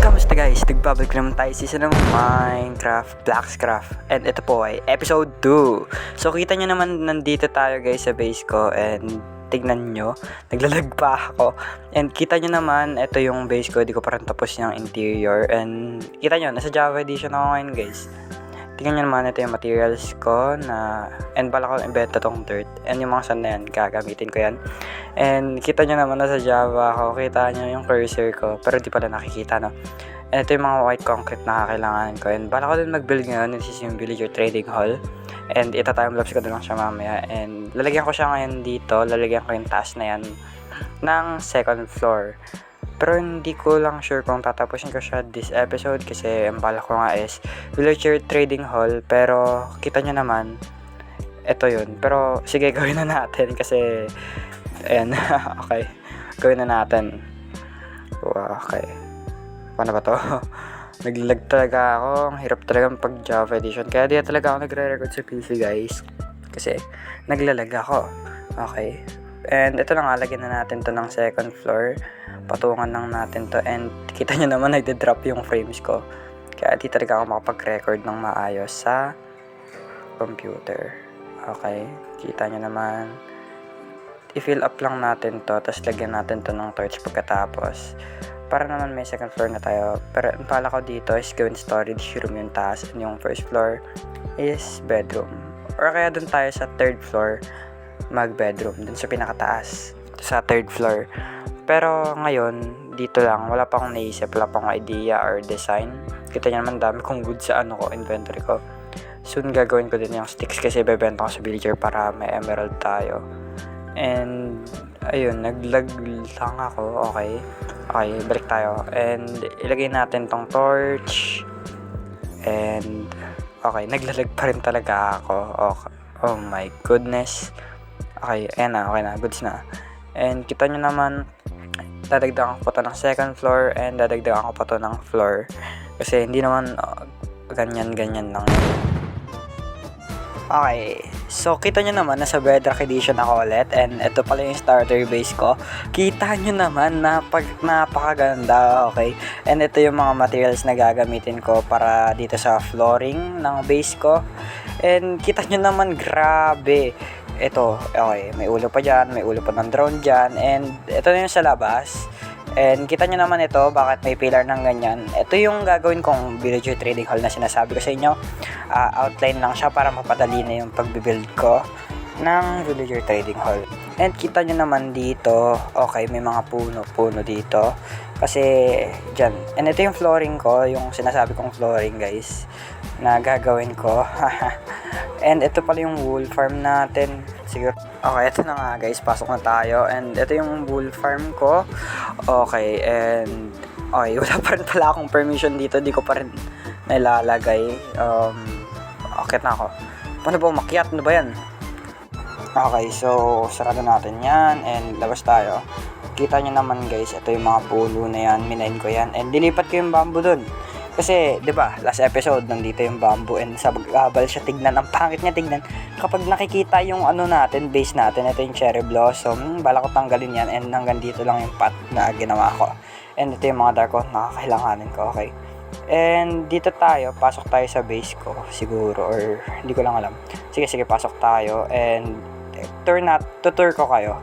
Kamusta guys? Nagbabalik naman tayo sa isa ng Minecraft Blackscraft. And ito po ay episode 2. So kita nyo naman nandito tayo guys sa base ko. And tignan nyo, naglalag pa ako. And kita nyo naman, ito yung base ko. Di ko pa rin tapos yung interior. And kita nyo, nasa Java edition ako ngayon guys. Tingnan nyo naman, ito yung materials ko na, and bala ko ibenta tong dirt. And yung mga sand na yan, gagamitin ko yan. And kita nyo naman, nasa Java ako. Kita nyo yung cursor ko, pero di pala nakikita, no? And ito yung mga white concrete na kakailanganin ko. And bala ko din mag-build ngayon. This is yung villager trading hall. And ita-timelapse ko din lang siya mamaya. And lalagyan ko siya ngayon dito. Lalagyan ko yung task na yan ng second floor. Pero hindi ko lang sure kung tatapusin ko siya this episode kasi ang bala ko nga is villager trading hall. Pero kita nyo naman, ito yun. Pero sige, gawin na natin kasi ayan, okay. Gawin na natin. Okay. Paano ba to? Naglag talaga ako. Ang hirap talaga pag Java edition. Kaya di talaga ako nagre-record sa PC guys. Kasi naglalag ako. Okay. And ito na nga, lagyan na natin to ng second floor. Patungan lang natin to. And kita nyo naman, nagde-drop yung frames ko. Kaya di talaga ako makapag-record ng maayos sa computer. Okay. Kita nyo naman. I-fill up lang natin to. Tapos lagyan natin to ng torch pagkatapos. Para naman may second floor na tayo. Pero ang pala ko dito is gawin storage room yung taas. And yung first floor is bedroom. Or kaya dun tayo sa third floor mag-bedroom. Dun sa pinakataas. Sa third floor. Pero ngayon, dito lang. Wala pa akong naisip. Wala pa akong idea or design. Kita nyo naman dami kong wood sa inventory ko. Soon gagawin ko din yung sticks kasi bebenta ko sa villager para may emerald tayo. And ayun, naglag lang ako. Okay. Okay, balik tayo. And ilagay natin tong torch. And okay, naglalag pa rin talaga ako. Okay. Oh my goodness. Okay, ayan na. Okay na, goods na. And kita nyo naman, dadagdagan ko pa to ng second floor. And dadagdagan ko pa to ng floor. Kasi hindi naman ganyan-ganyan lang. Okay, so kita nyo naman nasa Bedrock Edition ako ulit. And ito pala yung starter base ko. Kita nyo naman napakaganda. Okay, and ito yung mga materials na gagamitin ko para dito sa flooring ng base ko. And kita nyo naman, grabe. Ito, okay, may ulo pa dyan, may ulo pa ng drone dyan. And ito na yung sa labas. And kita nyo naman ito, bakit may pillar ng ganyan. Ito yung gagawin kong villager trading hall na sinasabi ko sa inyo. Outline lang siya para mapadali na yung pagbibuild ko ng villager trading hall. And kita nyo naman dito, okay, may mga puno dito. Kasi dyan, and ito yung flooring ko, yung sinasabi kong flooring guys, na gagawin ko. And ito pala yung wool farm natin. Siguro. Okay, ito na nga guys, pasok na tayo. And ito yung wool farm ko. Okay, and okay, wala pa rin pala akong permission dito. Di ko pa rin nailalagay. Akit na ako. Paano ba umakyat? Ano ba yan? Okay, so sarado natin yan. And labas tayo. Kita nyo naman guys, ito yung mga puno na yan. Minain ko yan. And dilipat ko yung bamboo dun. Kasi, di ba, last episode, nandito yung bamboo and sa gabal siya tignan. Ang pangit niya tignan. Kapag nakikita yung natin, base natin, ito yung cherry blossom. Bala ko tanggalin yan and hanggang dito lang yung pot na ginawa ko. And ito yung mga dark na kakailanganin ko, okay? And dito tayo, pasok tayo sa base ko, siguro, or hindi ko lang alam. Sige, pasok tayo and tutur ko kayo.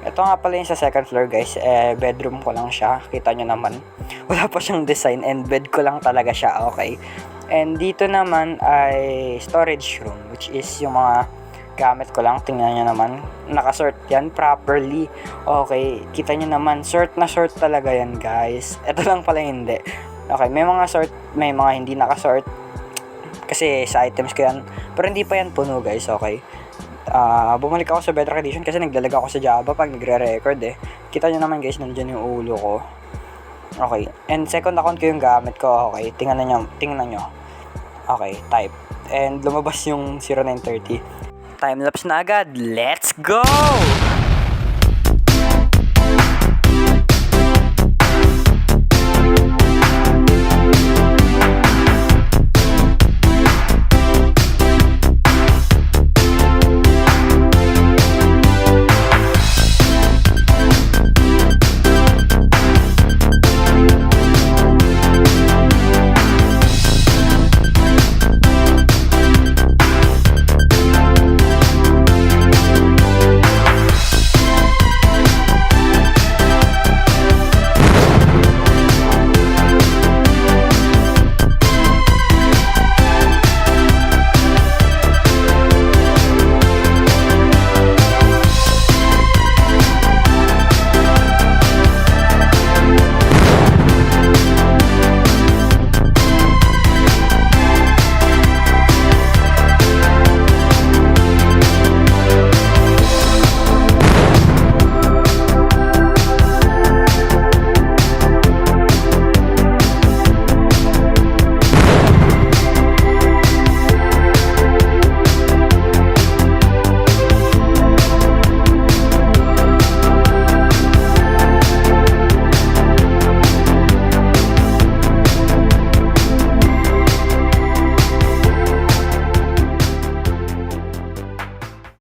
Ito nga pala yung sa second floor guys, bedroom ko lang siya, kita nyo naman. Wala pa siyang design and bed ko lang talaga siya, okay. And dito naman ay storage room, which is yung mga gamit ko lang, tingnan nyo naman. Nakasort yan properly, okay. Kita nyo naman, sort na sort talaga yan guys. Ito lang pala hindi. Okay, may mga sort, may mga hindi nakasort. Kasi sa items ko yan, pero hindi pa yan puno guys, okay. Bumalik ako sa Bedrock Edition kasi naglalag ako sa Java pag nagre-record Kita nyo naman guys, nandiyan yung ulo ko. Okay, and second account ko yung gamit ko. Okay, tingnan nyo. Okay, type. And lumabas yung 0930. Timelapse na agad. Let's go!